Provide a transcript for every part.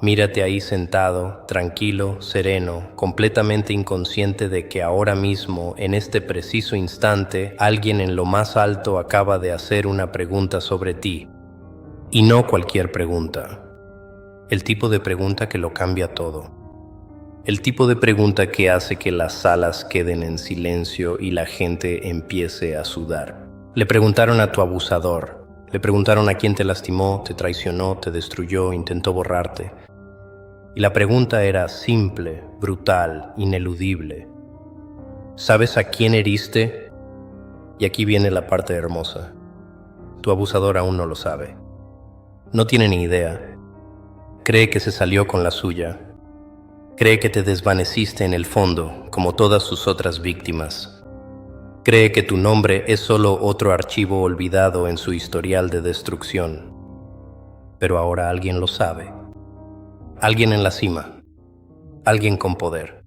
Mírate ahí sentado, tranquilo, sereno, completamente inconsciente de que ahora mismo, en este preciso instante, alguien en lo más alto acaba de hacer una pregunta sobre ti. Y no cualquier pregunta. El tipo de pregunta que lo cambia todo. El tipo de pregunta que hace que las salas queden en silencio y la gente empiece a sudar. Le preguntaron a tu abusador. Le preguntaron a quién te lastimó, te traicionó, te destruyó, intentó borrarte. Y la pregunta era simple, brutal, ineludible. ¿Sabes a quién heriste? Y aquí viene la parte hermosa. Tu abusador aún no lo sabe. No tiene ni idea. Cree que se salió con la suya. Cree que te desvaneciste en el fondo, como todas sus otras víctimas. Cree que tu nombre es solo otro archivo olvidado en su historial de destrucción. Pero ahora alguien lo sabe. Alguien en la cima. Alguien con poder.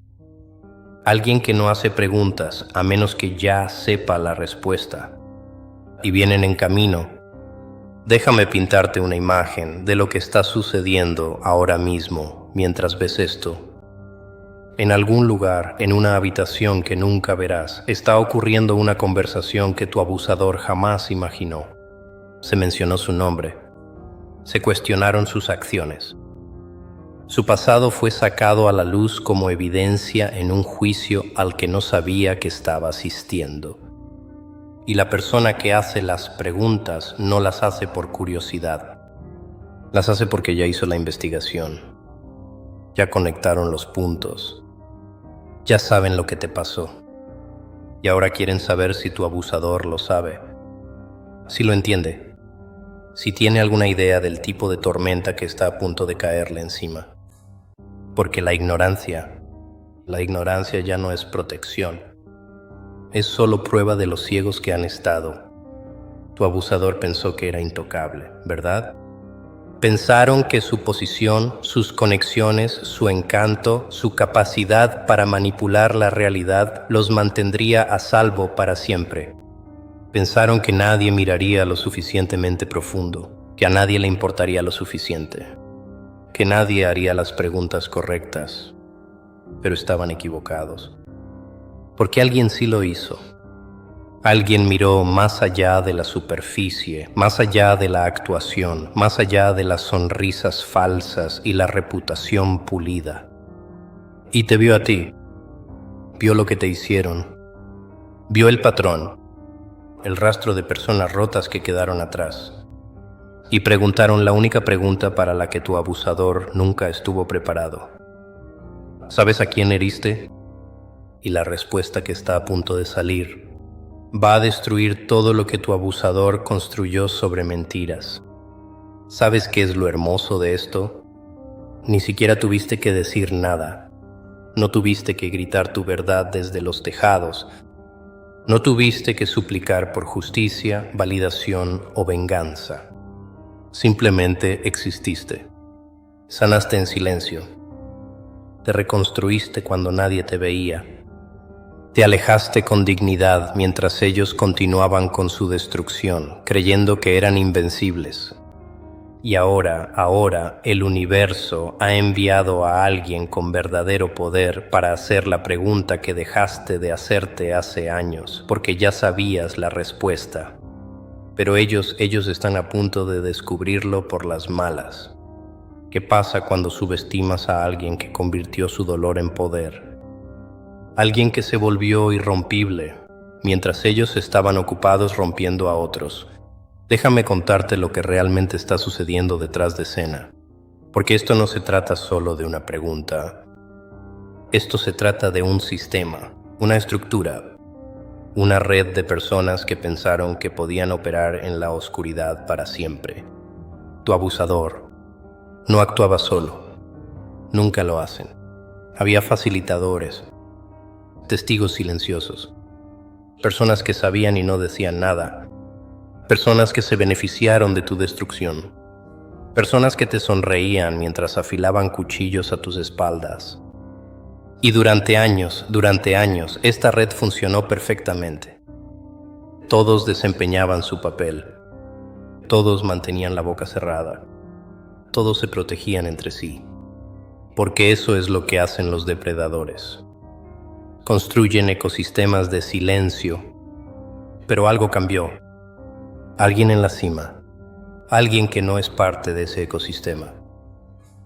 Alguien que no hace preguntas a menos que ya sepa la respuesta. Y vienen en camino. Déjame pintarte una imagen de lo que está sucediendo ahora mismo mientras ves esto. En algún lugar, en una habitación que nunca verás, está ocurriendo una conversación que tu abusador jamás imaginó. Se mencionó su nombre. Se cuestionaron sus acciones. Su pasado fue sacado a la luz como evidencia en un juicio al que no sabía que estaba asistiendo. Y la persona que hace las preguntas no las hace por curiosidad. Las hace porque ya hizo la investigación. Ya conectaron los puntos. Ya saben lo que te pasó. Y ahora quieren saber si tu abusador lo sabe. Si lo entiende. Si tiene alguna idea del tipo de tormenta que está a punto de caerle encima. Porque la ignorancia ya no es protección. Es solo prueba de los ciegos que han estado. Tu abusador pensó que era intocable, ¿verdad? Pensaron que su posición, sus conexiones, su encanto, su capacidad para manipular la realidad los mantendría a salvo para siempre. Pensaron que nadie miraría lo suficientemente profundo, que a nadie le importaría lo suficiente, que nadie haría las preguntas correctas, pero estaban equivocados. Porque alguien sí lo hizo. Alguien miró más allá de la superficie, más allá de la actuación, más allá de las sonrisas falsas y la reputación pulida. Y te vio a ti, vio lo que te hicieron, vio el patrón, el rastro de personas rotas que quedaron atrás. Y preguntaron la única pregunta para la que tu abusador nunca estuvo preparado. ¿Sabes a quién heriste? Y la respuesta que está a punto de salir va a destruir todo lo que tu abusador construyó sobre mentiras. ¿Sabes qué es lo hermoso de esto? Ni siquiera tuviste que decir nada. No tuviste que gritar tu verdad desde los tejados. No tuviste que suplicar por justicia, validación o venganza. Simplemente exististe. Sanaste en silencio. Te reconstruiste cuando nadie te veía. Te alejaste con dignidad mientras ellos continuaban con su destrucción, creyendo que eran invencibles. Y ahora, el universo ha enviado a alguien con verdadero poder para hacer la pregunta que dejaste de hacerte hace años, porque ya sabías la respuesta. Pero ellos están a punto de descubrirlo por las malas. ¿Qué pasa cuando subestimas a alguien que convirtió su dolor en poder? Alguien que se volvió irrompible, mientras ellos estaban ocupados rompiendo a otros. Déjame contarte lo que realmente está sucediendo detrás de escena, porque esto no se trata solo de una pregunta. Esto se trata de un sistema, una estructura, una red de personas que pensaron que podían operar en la oscuridad para siempre. Tu abusador no actuaba solo, nunca lo hacen. Había facilitadores, testigos silenciosos, personas que sabían y no decían nada, personas que se beneficiaron de tu destrucción, personas que te sonreían mientras afilaban cuchillos a tus espaldas. Y durante años, esta red funcionó perfectamente. Todos desempeñaban su papel, todos mantenían la boca cerrada, todos se protegían entre sí, porque eso es lo que hacen los depredadores. Construyen ecosistemas de silencio, pero algo cambió. Alguien en la cima, alguien que no es parte de ese ecosistema.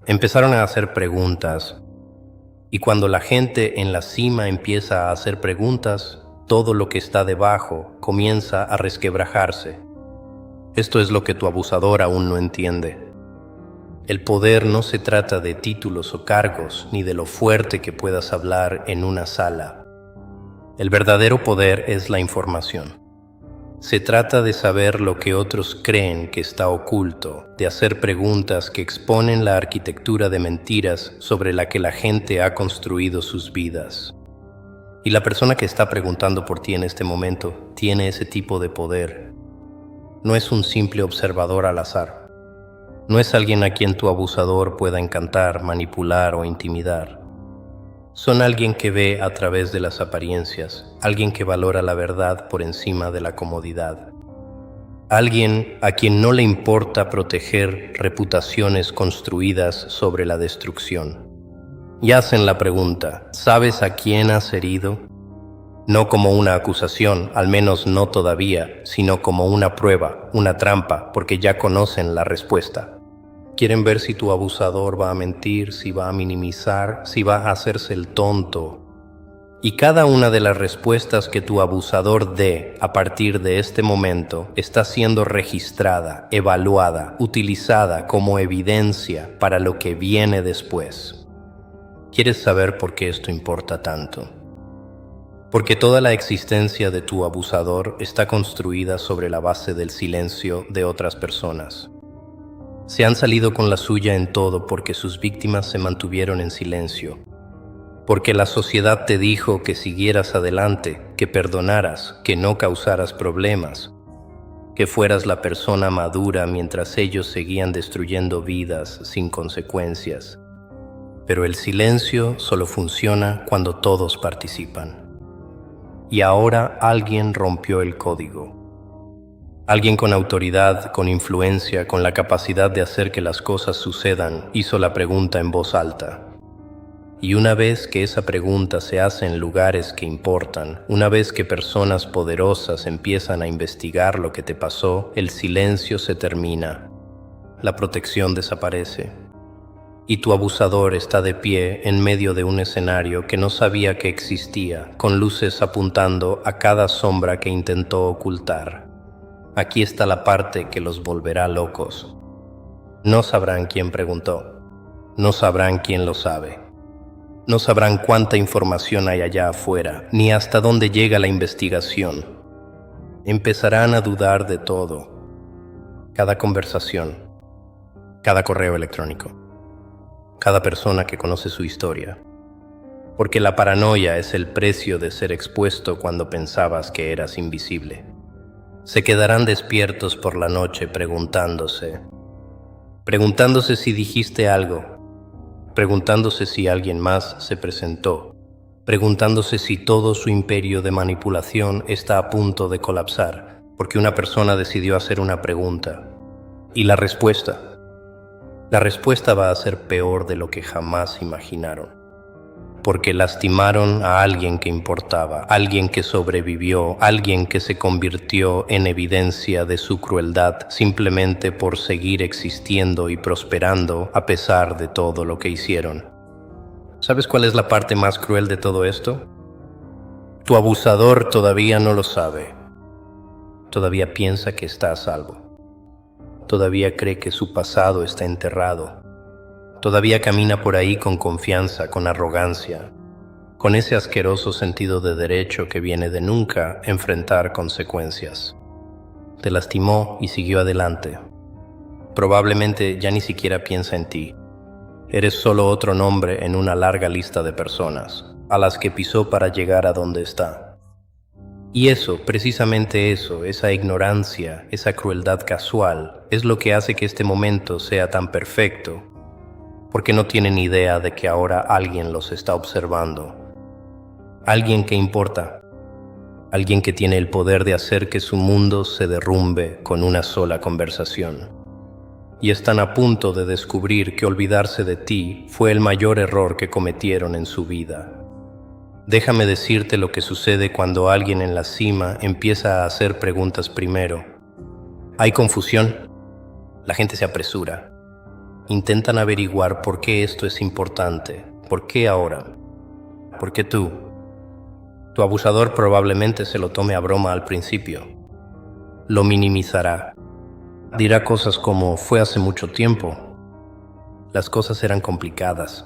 Empezaron a hacer preguntas, y cuando la gente en la cima empieza a hacer preguntas, todo lo que está debajo comienza a resquebrajarse. Esto es lo que tu abusador aún no entiende. El poder no se trata de títulos o cargos, ni de lo fuerte que puedas hablar en una sala. El verdadero poder es la información. Se trata de saber lo que otros creen que está oculto, de hacer preguntas que exponen la arquitectura de mentiras sobre la que la gente ha construido sus vidas. Y la persona que está preguntando por ti en este momento tiene ese tipo de poder. No es un simple observador al azar. No es alguien a quien tu abusador pueda encantar, manipular o intimidar. Son alguien que ve a través de las apariencias, alguien que valora la verdad por encima de la comodidad. Alguien a quien no le importa proteger reputaciones construidas sobre la destrucción. Y hacen la pregunta, ¿sabes a quién has herido? No como una acusación, al menos no todavía, sino como una prueba, una trampa, porque ya conocen la respuesta. Quieren ver si tu abusador va a mentir, si va a minimizar, si va a hacerse el tonto. Y cada una de las respuestas que tu abusador dé a partir de este momento está siendo registrada, evaluada, utilizada como evidencia para lo que viene después. ¿Quieres saber por qué esto importa tanto? Porque toda la existencia de tu abusador está construida sobre la base del silencio de otras personas. Se han salido con la suya en todo porque sus víctimas se mantuvieron en silencio. Porque la sociedad te dijo que siguieras adelante, que perdonaras, que no causaras problemas, que fueras la persona madura mientras ellos seguían destruyendo vidas sin consecuencias. Pero el silencio solo funciona cuando todos participan. Y ahora alguien rompió el código. Alguien con autoridad, con influencia, con la capacidad de hacer que las cosas sucedan, hizo la pregunta en voz alta. Y una vez que esa pregunta se hace en lugares que importan, una vez que personas poderosas empiezan a investigar lo que te pasó, el silencio se termina. La protección desaparece. Y tu abusador está de pie en medio de un escenario que no sabía que existía, con luces apuntando a cada sombra que intentó ocultar. Aquí está la parte que los volverá locos. No sabrán quién preguntó. No sabrán quién lo sabe. No sabrán cuánta información hay allá afuera, ni hasta dónde llega la investigación. Empezarán a dudar de todo. Cada conversación, cada correo electrónico, cada persona que conoce su historia. Porque la paranoia es el precio de ser expuesto cuando pensabas que eras invisible. Se quedarán despiertos por la noche preguntándose si dijiste algo, preguntándose si alguien más se presentó, preguntándose si todo su imperio de manipulación está a punto de colapsar, porque una persona decidió hacer una pregunta. Y la respuesta va a ser peor de lo que jamás imaginaron. Porque lastimaron a alguien que importaba, alguien que sobrevivió, alguien que se convirtió en evidencia de su crueldad simplemente por seguir existiendo y prosperando a pesar de todo lo que hicieron. ¿Sabes cuál es la parte más cruel de todo esto? Tu abusador todavía no lo sabe. Todavía piensa que está a salvo. Todavía cree que su pasado está enterrado. Todavía camina por ahí con confianza, con arrogancia, con ese asqueroso sentido de derecho que viene de nunca enfrentar consecuencias. Te lastimó y siguió adelante. Probablemente ya ni siquiera piensa en ti. Eres solo otro nombre en una larga lista de personas, a las que pisó para llegar a donde está. Y eso, precisamente eso, esa ignorancia, esa crueldad casual, es lo que hace que este momento sea tan perfecto, porque no tienen idea de que ahora alguien los está observando. Alguien que importa. Alguien que tiene el poder de hacer que su mundo se derrumbe con una sola conversación. y están a punto de descubrir que olvidarse de ti fue el mayor error que cometieron en su vida. Déjame decirte lo que sucede cuando alguien en la cima empieza a hacer preguntas primero. Hay confusión, la gente se apresura, intentan averiguar por qué esto es importante, por qué ahora, por qué tú. Tu abusador probablemente se lo tome a broma al principio, lo minimizará. Dirá cosas como, fue hace mucho tiempo. Las cosas eran complicadas.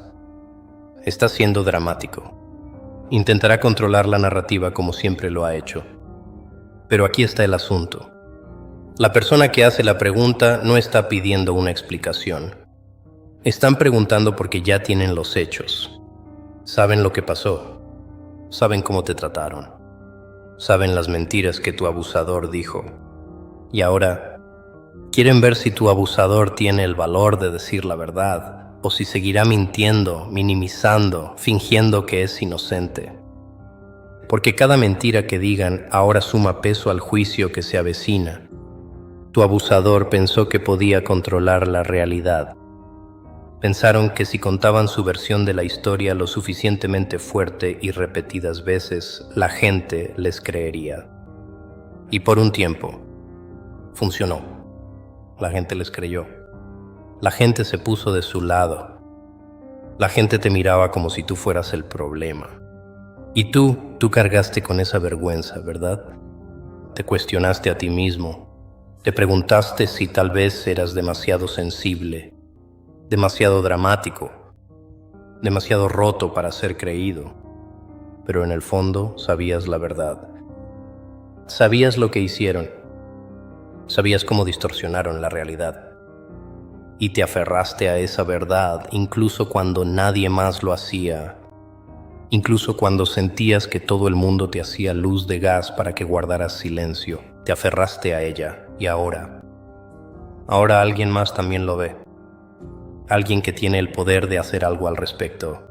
Está siendo dramático. Intentará controlar la narrativa como siempre lo ha hecho. Pero aquí está el asunto. La persona que hace la pregunta no está pidiendo una explicación. Están preguntando porque ya tienen los hechos. Saben lo que pasó. Saben cómo te trataron. Saben las mentiras que tu abusador dijo. Y ahora quieren ver si tu abusador tiene el valor de decir la verdad, o si seguirá mintiendo, minimizando, fingiendo que es inocente. Porque cada mentira que digan ahora suma peso al juicio que se avecina. Tu abusador pensó que podía controlar la realidad. Pensaron que si contaban su versión de la historia lo suficientemente fuerte y repetidas veces, la gente les creería. Y por un tiempo, funcionó. La gente les creyó. La gente se puso de su lado. La gente te miraba como si tú fueras el problema. Y tú cargaste con esa vergüenza, ¿verdad? Te cuestionaste a ti mismo. Te preguntaste si tal vez eras demasiado sensible, demasiado dramático, demasiado roto para ser creído. Pero en el fondo sabías la verdad. Sabías lo que hicieron. Sabías cómo distorsionaron la realidad. Y te aferraste a esa verdad incluso cuando nadie más lo hacía. Incluso cuando sentías que todo el mundo te hacía luz de gas para que guardaras silencio. Te aferraste a ella y ahora alguien más también lo ve. Alguien que tiene el poder de hacer algo al respecto.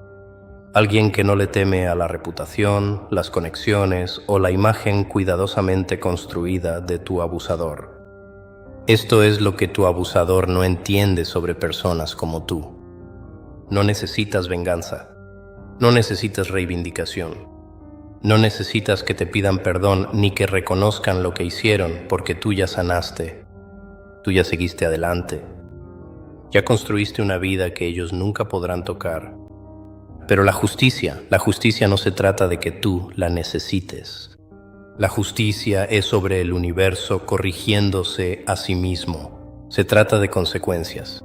Alguien que no le teme a la reputación, las conexiones o la imagen cuidadosamente construida de tu abusador. Esto es lo que tu abusador no entiende sobre personas como tú. No necesitas venganza. No necesitas reivindicación. No necesitas que te pidan perdón ni que reconozcan lo que hicieron porque tú ya sanaste. Tú ya seguiste adelante. Ya construiste una vida que ellos nunca podrán tocar. Pero la justicia no se trata de que tú la necesites. La justicia es sobre el universo corrigiéndose a sí mismo. Se trata de consecuencias.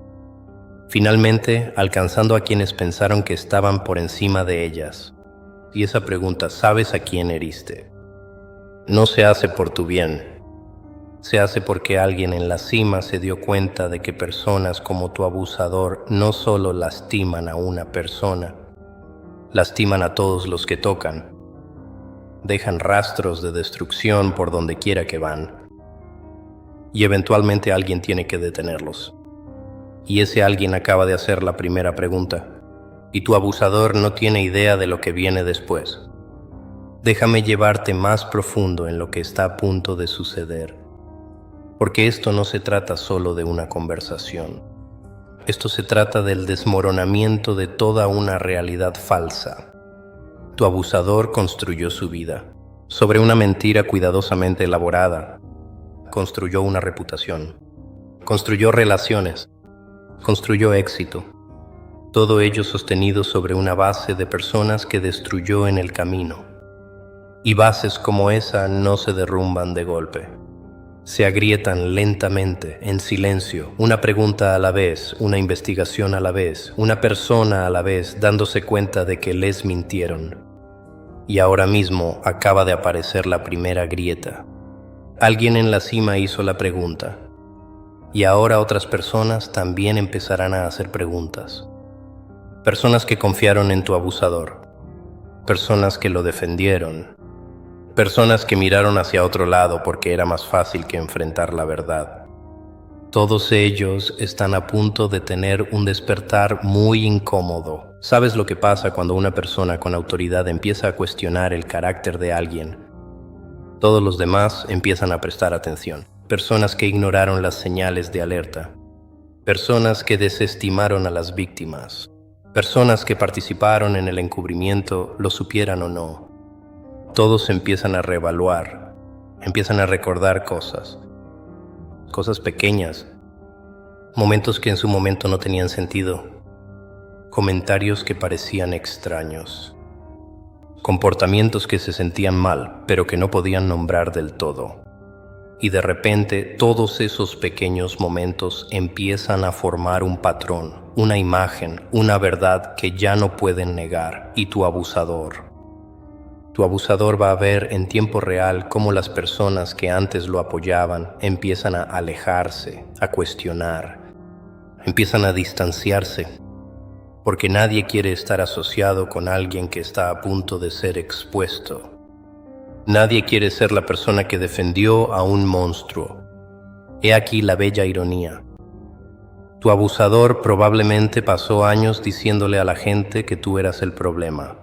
Finalmente, alcanzando a quienes pensaron que estaban por encima de ellas. Y esa pregunta, ¿sabes a quién heriste? No se hace por tu bien. Se hace porque alguien en la cima se dio cuenta de que personas como tu abusador no solo lastiman a una persona, lastiman a todos los que tocan. Dejan rastros de destrucción por donde quiera que van. Y eventualmente alguien tiene que detenerlos. Y ese alguien acaba de hacer la primera pregunta. Y tu abusador no tiene idea de lo que viene después. Déjame llevarte más profundo en lo que está a punto de suceder. Porque esto no se trata solo de una conversación. Esto se trata del desmoronamiento de toda una realidad falsa. Tu abusador construyó su vida sobre una mentira cuidadosamente elaborada. Construyó una reputación. Construyó relaciones. Construyó éxito. Todo ello sostenido sobre una base de personas que destruyó en el camino. Y bases como esa no se derrumban de golpe. Se agrietan lentamente, en silencio, una pregunta a la vez, una investigación a la vez, una persona a la vez, dándose cuenta de que les mintieron. Y ahora mismo acaba de aparecer la primera grieta. Alguien en la cima hizo la pregunta. Y ahora otras personas también empezarán a hacer preguntas. Personas que confiaron en tu abusador. Personas que lo defendieron. Personas que miraron hacia otro lado porque era más fácil que enfrentar la verdad. Todos ellos están a punto de tener un despertar muy incómodo. ¿Sabes lo que pasa cuando una persona con autoridad empieza a cuestionar el carácter de alguien? Todos los demás empiezan a prestar atención. Personas que ignoraron las señales de alerta. Personas que desestimaron a las víctimas. Personas que participaron en el encubrimiento, lo supieran o no. Todos empiezan a reevaluar, empiezan a recordar cosas pequeñas, momentos que en su momento no tenían sentido, comentarios que parecían extraños, comportamientos que se sentían mal, pero que no podían nombrar del todo. Y de repente, todos esos pequeños momentos empiezan a formar un patrón, una imagen, una verdad que ya no pueden negar. Y tu abusador va a ver en tiempo real cómo las personas que antes lo apoyaban empiezan a alejarse, a cuestionar, empiezan a distanciarse, porque nadie quiere estar asociado con alguien que está a punto de ser expuesto. Nadie quiere ser la persona que defendió a un monstruo. He aquí la bella ironía. Tu abusador probablemente pasó años diciéndole a la gente que tú eras el problema,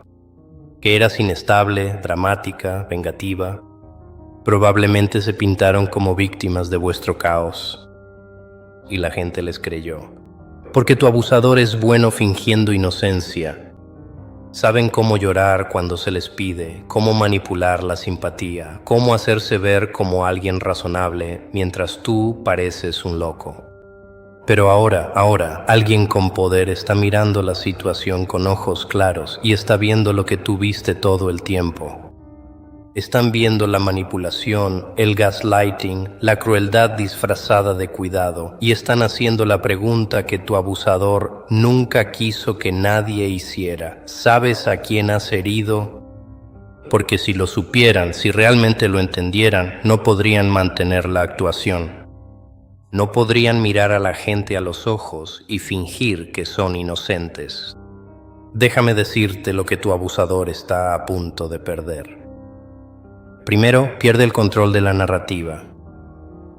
que eras inestable, dramática, vengativa. Probablemente se pintaron como víctimas de vuestro caos. Y la gente les creyó. Porque tu abusador es bueno fingiendo inocencia. Saben cómo llorar cuando se les pide, cómo manipular la simpatía, cómo hacerse ver como alguien razonable mientras tú pareces un loco. Pero ahora, alguien con poder está mirando la situación con ojos claros y está viendo lo que tú viste todo el tiempo. Están viendo la manipulación, el gaslighting, la crueldad disfrazada de cuidado y están haciendo la pregunta que tu abusador nunca quiso que nadie hiciera. ¿Sabes a quién has herido? Porque si lo supieran, si realmente lo entendieran, no podrían mantener la actuación. No podrían mirar a la gente a los ojos y fingir que son inocentes. Déjame decirte lo que tu abusador está a punto de perder. Primero, pierde el control de la narrativa.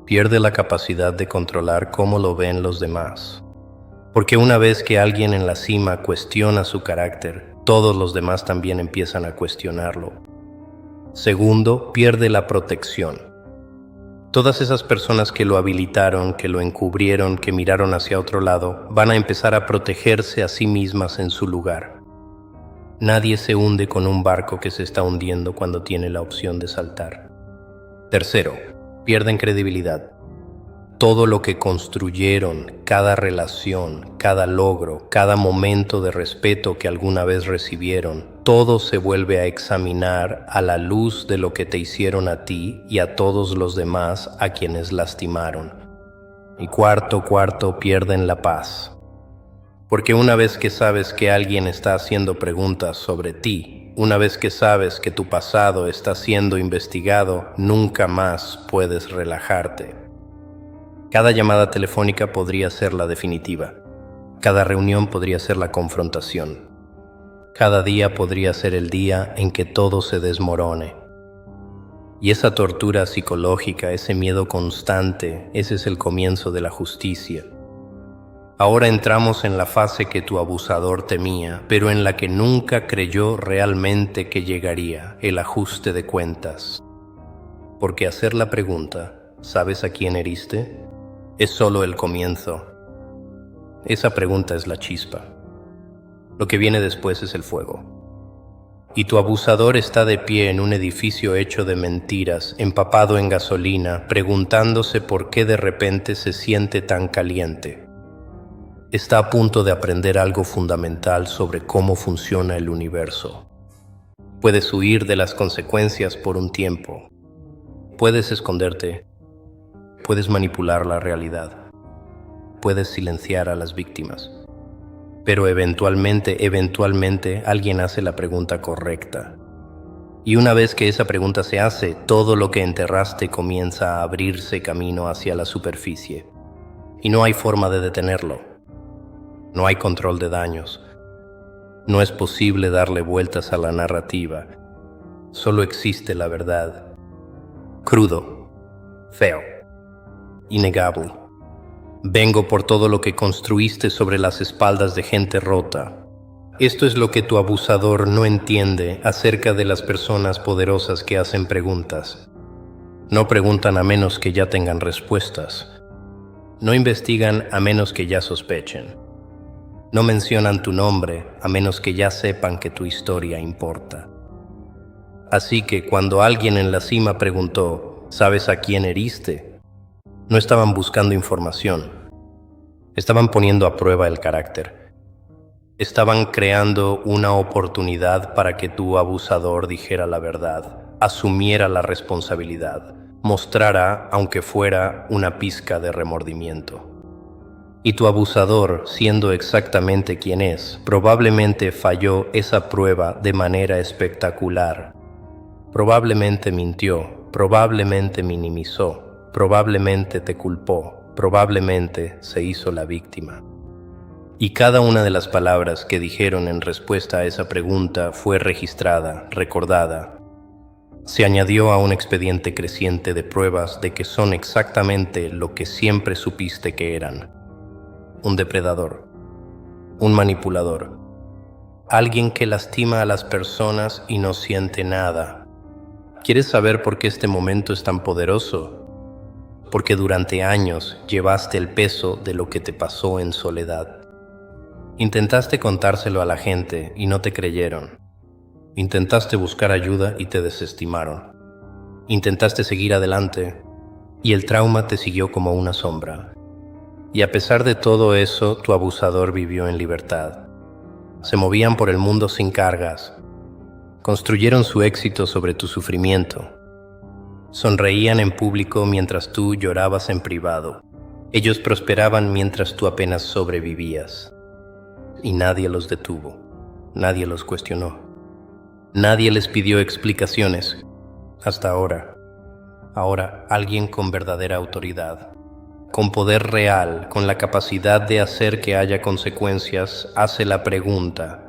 Pierde la capacidad de controlar cómo lo ven los demás. Porque una vez que alguien en la cima cuestiona su carácter, todos los demás también empiezan a cuestionarlo. Segundo, pierde la protección. Todas esas personas que lo habilitaron, que lo encubrieron, que miraron hacia otro lado, van a empezar a protegerse a sí mismas en su lugar. Nadie se hunde con un barco que se está hundiendo cuando tiene la opción de saltar. Tercero, pierden credibilidad. Todo lo que construyeron, cada relación, cada logro, cada momento de respeto que alguna vez recibieron, todo se vuelve a examinar a la luz de lo que te hicieron a ti y a todos los demás a quienes lastimaron. Y cuarto, pierden la paz. Porque una vez que sabes que alguien está haciendo preguntas sobre ti, una vez que sabes que tu pasado está siendo investigado, nunca más puedes relajarte. Cada llamada telefónica podría ser la definitiva. Cada reunión podría ser la confrontación. Cada día podría ser el día en que todo se desmorone. Y esa tortura psicológica, ese miedo constante, ese es el comienzo de la justicia. Ahora entramos en la fase que tu abusador temía, pero en la que nunca creyó realmente que llegaría, el ajuste de cuentas. Porque hacer la pregunta, ¿sabes a quién heriste?, es solo el comienzo. Esa pregunta es la chispa. Lo que viene después es el fuego. Y tu abusador está de pie en un edificio hecho de mentiras, empapado en gasolina, preguntándose por qué de repente se siente tan caliente. Está a punto de aprender algo fundamental sobre cómo funciona el universo. Puedes huir de las consecuencias por un tiempo. Puedes esconderte. Puedes manipular la realidad. Puedes silenciar a las víctimas. Pero eventualmente alguien hace la pregunta correcta. Y una vez que esa pregunta se hace, todo lo que enterraste comienza a abrirse camino hacia la superficie. Y no hay forma de detenerlo. No hay control de daños. No es posible darle vueltas a la narrativa. Solo existe la verdad. Crudo, feo, innegable. Vengo por todo lo que construiste sobre las espaldas de gente rota. Esto es lo que tu abusador no entiende acerca de las personas poderosas que hacen preguntas. No preguntan a menos que ya tengan respuestas. No investigan a menos que ya sospechen. No mencionan tu nombre a menos que ya sepan que tu historia importa. Así que cuando alguien en la cima preguntó, ¿sabes a quién heriste?, no estaban buscando información. Estaban poniendo a prueba el carácter. Estaban creando una oportunidad para que tu abusador dijera la verdad, asumiera la responsabilidad, mostrara, aunque fuera, una pizca de remordimiento. Y tu abusador, siendo exactamente quien es, probablemente falló esa prueba de manera espectacular. Probablemente mintió, probablemente minimizó, probablemente te culpó, probablemente se hizo la víctima. Y cada una de las palabras que dijeron en respuesta a esa pregunta fue registrada, recordada. Se añadió a un expediente creciente de pruebas de que son exactamente lo que siempre supiste que eran: un depredador, un manipulador, alguien que lastima a las personas y no siente nada. ¿Quieres saber por qué este momento es tan poderoso? Porque durante años llevaste el peso de lo que te pasó en soledad. Intentaste contárselo a la gente y no te creyeron. Intentaste buscar ayuda y te desestimaron. Intentaste seguir adelante y el trauma te siguió como una sombra. Y a pesar de todo eso, tu abusador vivió en libertad. Se movían por el mundo sin cargas. Construyeron su éxito sobre tu sufrimiento. Sonreían en público mientras tú llorabas en privado. Ellos prosperaban mientras tú apenas sobrevivías. Y nadie los detuvo. Nadie los cuestionó. Nadie les pidió explicaciones. Hasta ahora. Ahora, alguien con verdadera autoridad, con poder real, con la capacidad de hacer que haya consecuencias, hace la pregunta.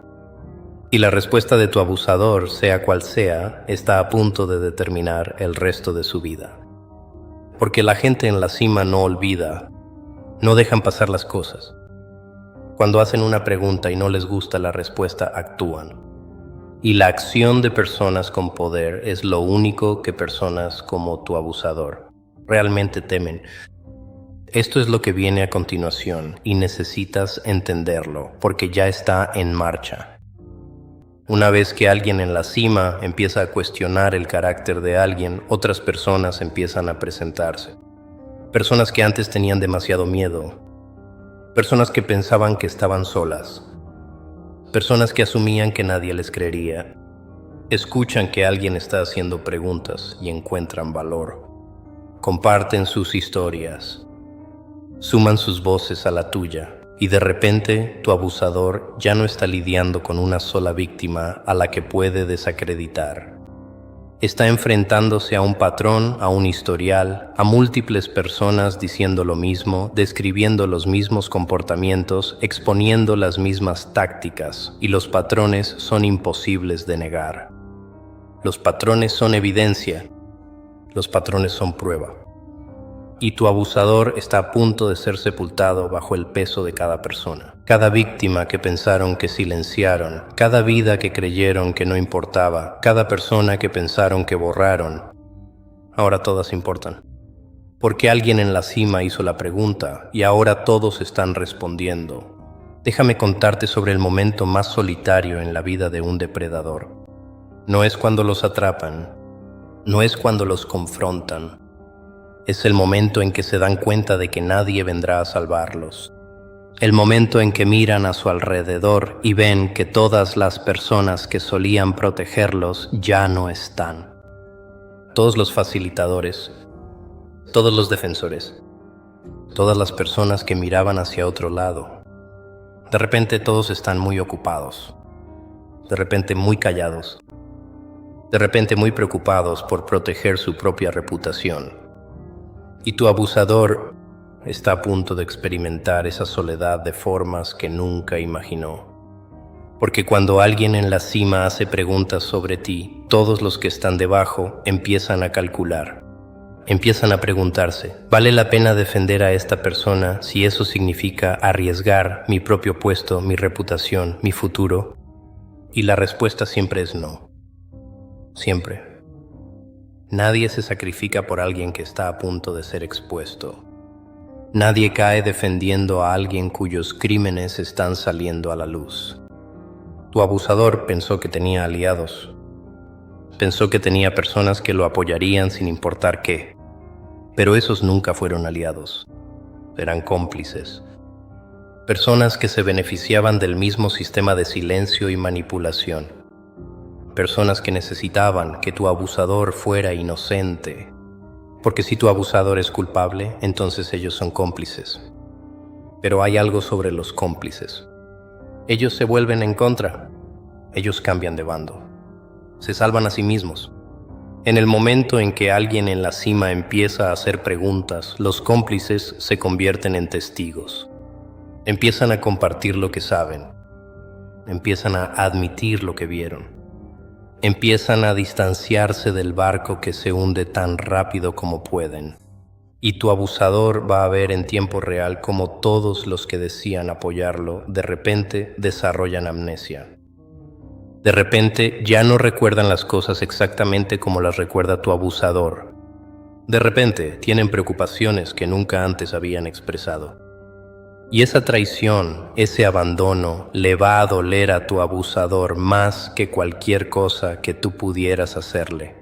Y la respuesta de tu abusador, sea cual sea, está a punto de determinar el resto de su vida. Porque la gente en la cima no olvida, no dejan pasar las cosas. Cuando hacen una pregunta y no les gusta la respuesta, actúan. Y la acción de personas con poder es lo único que personas como tu abusador realmente temen. Esto es lo que viene a continuación y necesitas entenderlo porque ya está en marcha. Una vez que alguien en la cima empieza a cuestionar el carácter de alguien, otras personas empiezan a presentarse. Personas que antes tenían demasiado miedo. Personas que pensaban que estaban solas. Personas que asumían que nadie les creería. Escuchan que alguien está haciendo preguntas y encuentran valor. Comparten sus historias. Suman sus voces a la tuya. Y de repente, tu abusador ya no está lidiando con una sola víctima a la que puede desacreditar. Está enfrentándose a un patrón, a un historial, a múltiples personas diciendo lo mismo, describiendo los mismos comportamientos, exponiendo las mismas tácticas, y los patrones son imposibles de negar. Los patrones son evidencia, los patrones son prueba. Y tu abusador está a punto de ser sepultado bajo el peso de cada persona. Cada víctima que pensaron que silenciaron, cada vida que creyeron que no importaba, cada persona que pensaron que borraron, ahora todas importan. Porque alguien en la cima hizo la pregunta y ahora todos están respondiendo. Déjame contarte sobre el momento más solitario en la vida de un depredador. No es cuando los atrapan, no es cuando los confrontan. Es el momento en que se dan cuenta de que nadie vendrá a salvarlos. El momento en que miran a su alrededor y ven que todas las personas que solían protegerlos ya no están. Todos los facilitadores, todos los defensores, todas las personas que miraban hacia otro lado. De repente todos están muy ocupados, de repente muy callados, de repente muy preocupados por proteger su propia reputación. Y tu abusador está a punto de experimentar esa soledad de formas que nunca imaginó. Porque cuando alguien en la cima hace preguntas sobre ti, todos los que están debajo empiezan a calcular. Empiezan a preguntarse, ¿vale la pena defender a esta persona si eso significa arriesgar mi propio puesto, mi reputación, mi futuro? Y la respuesta siempre es no. Siempre. Nadie se sacrifica por alguien que está a punto de ser expuesto. Nadie cae defendiendo a alguien cuyos crímenes están saliendo a la luz. Tu abusador pensó que tenía aliados. Pensó que tenía personas que lo apoyarían sin importar qué. Pero esos nunca fueron aliados. Eran cómplices. Personas que se beneficiaban del mismo sistema de silencio y manipulación. Personas que necesitaban que tu abusador fuera inocente. Porque si tu abusador es culpable, entonces ellos son cómplices. Pero hay algo sobre los cómplices. Ellos se vuelven en contra. Ellos cambian de bando. Se salvan a sí mismos. En el momento en que alguien en la cima empieza a hacer preguntas, los cómplices se convierten en testigos. Empiezan a compartir lo que saben. Empiezan a admitir lo que vieron. Empiezan a distanciarse del barco que se hunde tan rápido como pueden. Y tu abusador va a ver en tiempo real cómo todos los que decían apoyarlo de repente desarrollan amnesia. De repente ya no recuerdan las cosas exactamente como las recuerda tu abusador. De repente tienen preocupaciones que nunca antes habían expresado. Y esa traición, ese abandono, le va a doler a tu abusador más que cualquier cosa que tú pudieras hacerle.